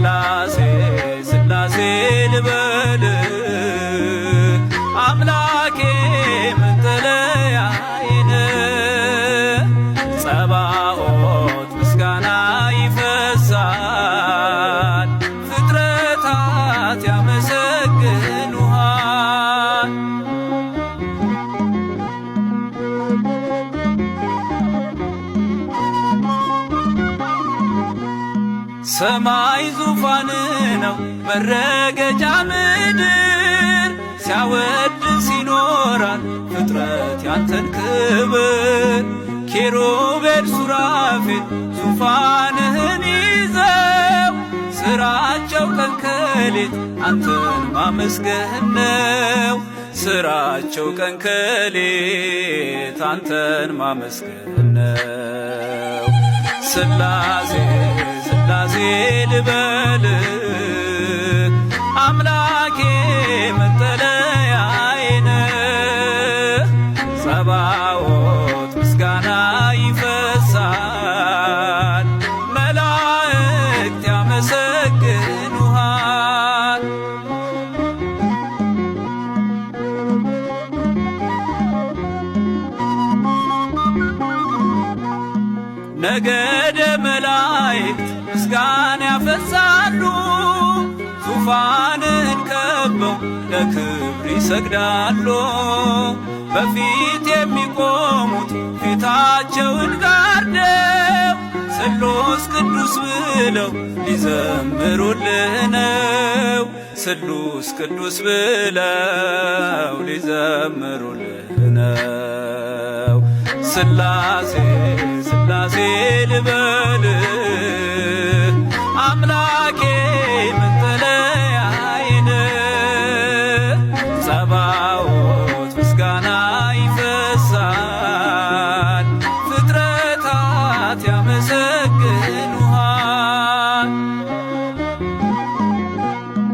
ስላሴ ስላሴ ልበል አምላኬ መጠለያዬ ነህ። ጸባኦት ምስጋና ይፈሳል ፍጥረታት ያመሰግኑሃል። ሰማይ ዙፋን ነው መረገጫ ምድር ሲያወድስ ይኖራል ፍጥረት ያንተን ክብር። ኪሩቤል ሱራፌል ዙፋንህን ይዘው ስራቸው ቀን ከሌት አንተን ማመስገን ነው። ስራቸው ቀን ከሌት አንተን ማመስገን ነው። ስላሴ ስላሴ ልበል አምላኬ መጠለያዬ ነህ። ጸባኦት ምስጋና ይፈሳል መላእክት ያመሰግኑሃል። ነገደ መላእክት ምስጋና ያፈሳሉ ዙፋንን ከበው ለክብር ይሰግዳሉ። በፊት የሚቆሙት ፊታቸውን ጋርደው ስሉስ ቅዱስ ብለው ሊዘምሩልህ ነው። ስሉስ ቅዱስ ብለው ሊዘምሩልህ ነው። ስላሴ ስላሴ ልበል አምላኬ